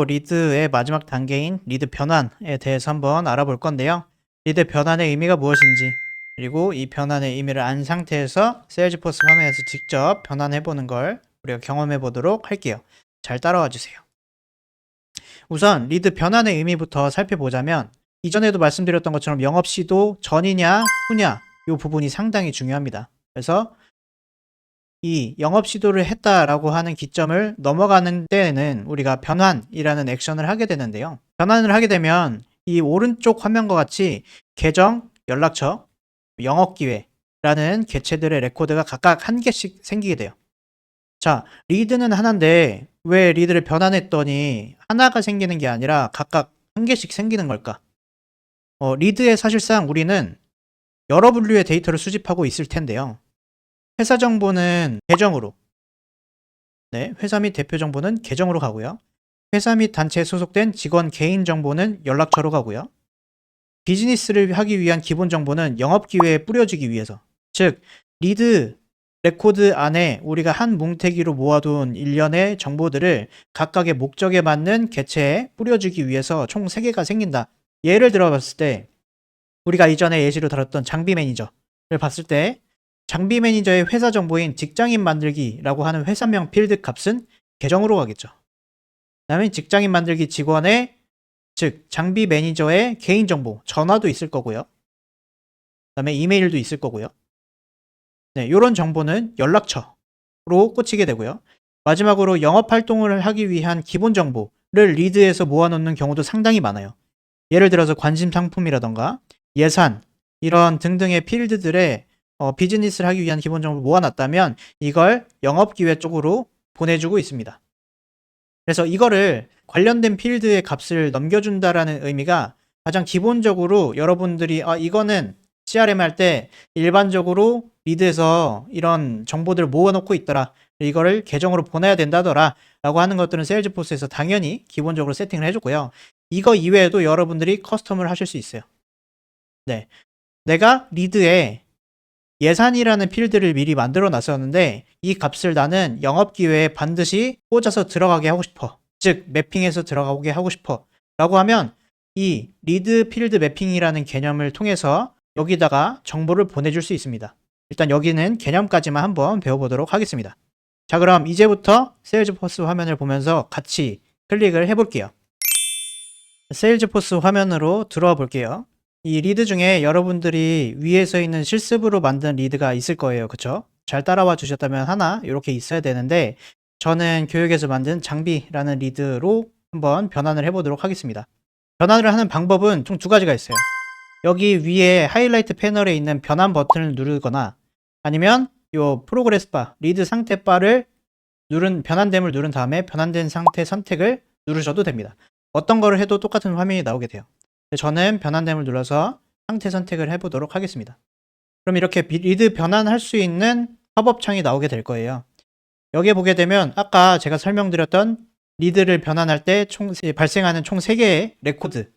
리드의 마지막 단계인 리드 변환에 대해서 한번 알아볼 건데요. 리드 변환의 의미가 무엇인지, 그리고 이 변환의 의미를 안 상태에서 세일즈포스 화면에서 직접 변환해 보는 걸 우리가 경험해 보도록 할게요. 잘 따라와 주세요. 우선 리드 변환의 의미부터 살펴보자면, 이전에도 말씀드렸던 것처럼 영업 시도 전이냐 후냐 이 부분이 상당히 중요합니다. 그래서 이 영업 시도를 했다라고 하는 기점을 넘어가는 때에는 우리가 변환이라는 액션을 하게 되는데요. 변환을 하게 되면 이 오른쪽 화면과 같이 계정, 연락처, 영업기회라는 개체들의 레코드가 각각 한 개씩 생기게 돼요. 자, 리드는 하나인데 왜 리드를 변환했더니 하나가 생기는 게 아니라 각각 한 개씩 생기는 걸까? 리드에 사실상 우리는 여러 분류의 데이터를 수집하고 있을 텐데요. 회사 정보는 계정으로, 회사 및 대표 정보는 계정으로 가고요. 회사 및 단체에 소속된 직원 개인 정보는 연락처로 가고요. 비즈니스를 하기 위한 기본 정보는 영업 기회에 뿌려주기 위해서, 즉 리드 레코드 안에 우리가 한 뭉태기로 모아둔 일련의 정보들을 각각의 목적에 맞는 개체에 뿌려주기 위해서 총 3개가 생긴다. 예를 들어 봤을 때 우리가 이전에 예시로 다뤘던 장비 매니저를 봤을 때 장비 매니저의 회사 정보인 직장인 만들기라고 하는 회사명 필드 값은 계정으로 가겠죠. 그다음에 직장인 만들기 직원의, 즉 장비 매니저의 개인 정보, 전화도 있을 거고요. 그다음에 이메일도 있을 거고요. 이런 정보는 연락처로 꽂히게 되고요. 마지막으로 영업 활동을 하기 위한 기본 정보를 리드에서 모아놓는 경우도 상당히 많아요. 예를 들어서 관심 상품이라던가 예산, 이런 등등의 필드들의 비즈니스를 하기 위한 기본 정보를 모아놨다면 이걸 영업기회 쪽으로 보내주고 있습니다. 그래서 이거를 관련된 필드의 값을 넘겨준다라는 의미가 가장 기본적으로 여러분들이 이거는 CRM 할 때 일반적으로 리드에서 이런 정보들을 모아놓고 있더라, 이거를 계정으로 보내야 된다더라 라고 하는 것들은 세일즈포스에서 당연히 기본적으로 세팅을 해줬고요. 이거 이외에도 여러분들이 커스텀을 하실 수 있어요. 내가 리드에 예산이라는 필드를 미리 만들어 놨었는데 이 값을 나는 영업기회에 반드시 꽂아서 들어가게 하고 싶어, 즉 매핑해서 들어가게 하고 싶어 라고 하면 이 리드 필드 매핑이라는 개념을 통해서 여기다가 정보를 보내줄 수 있습니다. 일단 여기는 개념까지만 한번 배워보도록 하겠습니다. 자, 그럼 이제부터 세일즈포스 화면을 보면서 같이 클릭을 해볼게요. 세일즈포스 화면으로 들어와 볼게요. 이 리드 중에 여러분들이 위에서 있는 실습으로 만든 리드가 있을 거예요. 그쵸? 잘 따라와 주셨다면 하나 이렇게 있어야 되는데, 저는 교육에서 만든 장비라는 리드로 한번 변환을 해보도록 하겠습니다. 변환을 하는 방법은 총 2가지가 있어요. 여기 위에 하이라이트 패널에 있는 변환 버튼을 누르거나, 아니면 요 프로그레스 바, 리드 상태 바를 변환됨을 누른 다음에 변환된 상태 선택을 누르셔도 됩니다. 어떤 거를 해도 똑같은 화면이 나오게 돼요. 저는 변환됨을 눌러서 상태 선택을 해보도록 하겠습니다. 그럼 이렇게 리드 변환할 수 있는 팝업 창이 나오게 될 거예요. 여기에 보게 되면 아까 제가 설명드렸던 리드를 변환할 때 발생하는 총 3개의 레코드,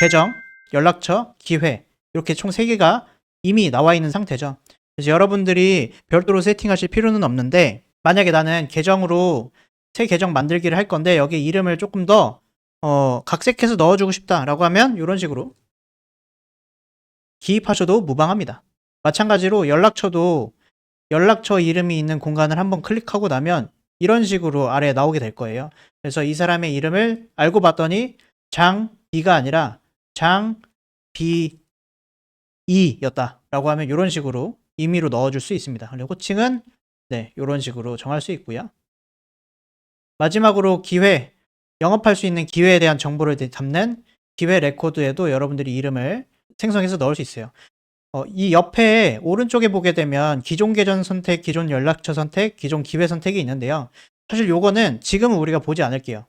계정, 연락처, 기회, 이렇게 총 3개가 이미 나와 있는 상태죠. 그래서 여러분들이 별도로 세팅하실 필요는 없는데, 만약에 나는 계정으로 새 계정 만들기를 할 건데 여기 이름을 조금 더 각색해서 넣어주고 싶다라고 하면 이런 식으로 기입하셔도 무방합니다. 마찬가지로 연락처도 연락처 이름이 있는 공간을 한번 클릭하고 나면 이런 식으로 아래에 나오게 될 거예요. 그래서 이 사람의 이름을 알고 봤더니 장비가 아니라 장비이였다 라고 하면 이런 식으로 임의로 넣어줄 수 있습니다. 그리고 호칭은 이런 식으로 정할 수 있고요. 마지막으로 기회, 영업할 수 있는 기회에 대한 정보를 담는 기회 레코드에도 여러분들이 이름을 생성해서 넣을 수 있어요. 이 옆에 오른쪽에 보게 되면 기존 계정 선택, 기존 연락처 선택, 기존 기회 선택이 있는데요. 사실 요거는 지금은 우리가 보지 않을게요.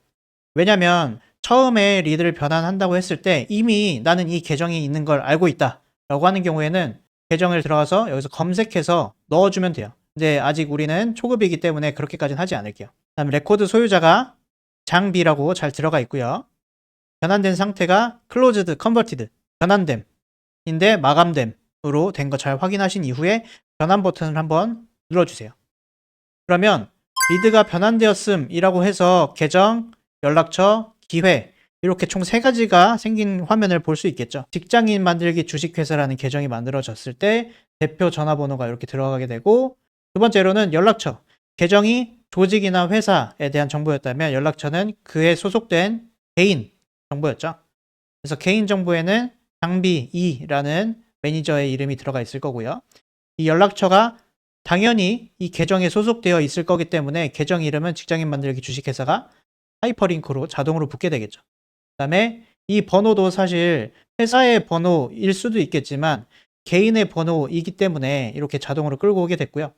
왜냐면 처음에 리드를 변환한다고 했을 때 이미 나는 이 계정이 있는 걸 알고 있다 라고 하는 경우에는 계정을 들어가서 여기서 검색해서 넣어주면 돼요. 근데 아직 우리는 초급이기 때문에 그렇게까지는 하지 않을게요. 다음 레코드 소유자가 장비라고 잘 들어가 있고요. 변환된 상태가 closed, converted, 변환됨인데 마감됨으로 된 거 잘 확인하신 이후에 변환 버튼을 한번 눌러주세요. 그러면 리드가 변환되었음이라고 해서 계정, 연락처, 기회, 이렇게 총 3가지가 생긴 화면을 볼 수 있겠죠. 직장인 만들기 주식회사라는 계정이 만들어졌을 때 대표 전화번호가 이렇게 들어가게 되고, 두 번째로는 연락처. 계정이 조직이나 회사에 대한 정보였다면 연락처는 그에 소속된 개인 정보였죠. 그래서 개인 정보에는 장비이라는 매니저의 이름이 들어가 있을 거고요. 이 연락처가 당연히 이 계정에 소속되어 있을 거기 때문에 계정 이름은 직장인 만들기 주식회사가 하이퍼링크로 자동으로 붙게 되겠죠. 그다음에 이 번호도 사실 회사의 번호일 수도 있겠지만 개인의 번호이기 때문에 이렇게 자동으로 끌고 오게 됐고요.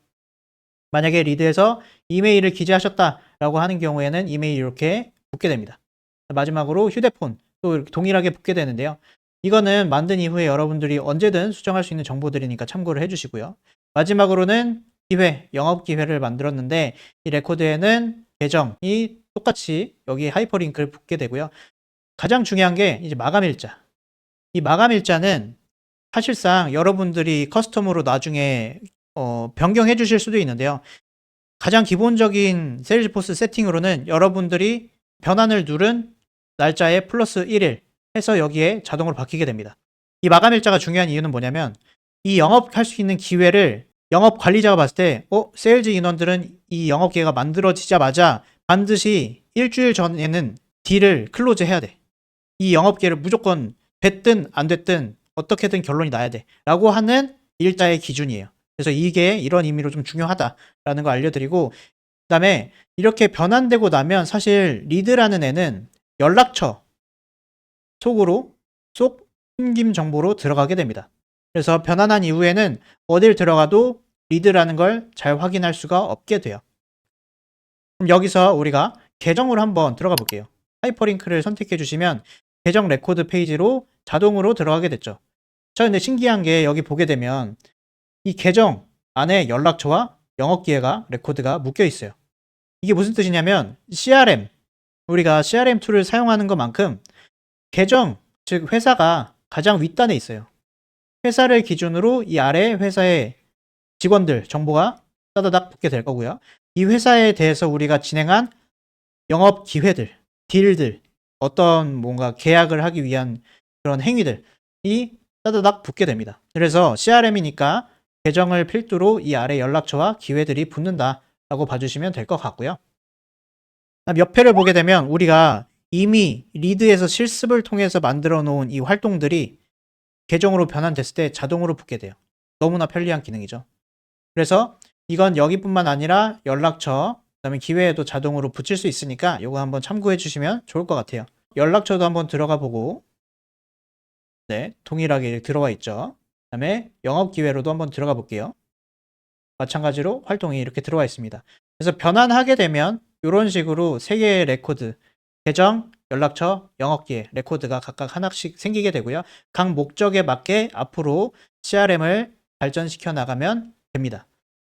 만약에 리드에서 이메일을 기재하셨다라고 하는 경우에는 이메일이 이렇게 붙게 됩니다. 마지막으로 휴대폰 또 이렇게 동일하게 붙게 되는데요. 이거는 만든 이후에 여러분들이 언제든 수정할 수 있는 정보들이니까 참고를 해주시고요. 마지막으로는 기회, 영업 기회를 만들었는데 이 레코드에는 계정이 똑같이 여기 하이퍼링크를 붙게 되고요. 가장 중요한 게 이제 마감일자. 이 마감일자는 사실상 여러분들이 커스텀으로 나중에 변경해 주실 수도 있는데요. 가장 기본적인 세일즈포스 세팅으로는 여러분들이 변환을 누른 날짜에 플러스 1일 해서 여기에 자동으로 바뀌게 됩니다. 이 마감일자가 중요한 이유는 뭐냐면 이 영업할 수 있는 기회를 영업 관리자가 봤을 때 세일즈 인원들은 이 영업 기회가 만들어지자마자 반드시 일주일 전에는 딜을 클로즈 해야 돼. 이 영업 기회를 무조건 됐든 안 됐든 어떻게든 결론이 나야 돼 라고 하는 일자의 기준이에요. 그래서 이게 이런 의미로 좀 중요하다라는 거 알려드리고, 그 다음에 이렇게 변환되고 나면 사실 리드라는 애는 연락처 속으로 쏙 숨김 정보로 들어가게 됩니다. 그래서 변환한 이후에는 어딜 들어가도 리드라는 걸 잘 확인할 수가 없게 돼요. 그럼 여기서 우리가 계정으로 한번 들어가 볼게요. 하이퍼링크를 선택해 주시면 계정 레코드 페이지로 자동으로 들어가게 됐죠. 자, 근데 신기한 게 여기 보게 되면 이 계정 안에 연락처와 영업기회가 레코드가 묶여 있어요. 이게 무슨 뜻이냐면 CRM, 우리가 CRM 툴을 사용하는 것만큼 계정, 즉 회사가 가장 윗단에 있어요. 회사를 기준으로 이 아래 회사의 직원들 정보가 따다닥 붙게 될 거고요. 이 회사에 대해서 우리가 진행한 영업 기회들, 딜들, 어떤 뭔가 계약을 하기 위한 그런 행위들이 따다닥 붙게 됩니다. 그래서 CRM이니까 계정을 필두로 이 아래 연락처와 기회들이 붙는다라고 봐주시면 될 것 같고요. 몇 회를 보게 되면 우리가 이미 리드에서 실습을 통해서 만들어 놓은 이 활동들이 계정으로 변환됐을 때 자동으로 붙게 돼요. 너무나 편리한 기능이죠. 그래서 이건 여기뿐만 아니라 연락처, 그다음에 기회에도 자동으로 붙일 수 있으니까 이거 한번 참고해 주시면 좋을 것 같아요. 연락처도 한번 들어가 보고, 네, 동일하게 들어와 있죠. 그다음에 영업 기회로도 한번 들어가 볼게요. 마찬가지로 활동이 이렇게 들어와 있습니다. 그래서 변환하게 되면 이런 식으로 3개의 레코드, 계정, 연락처, 영업기회, 레코드가 각각 하나씩 생기게 되고요. 각 목적에 맞게 앞으로 CRM을 발전시켜 나가면 됩니다.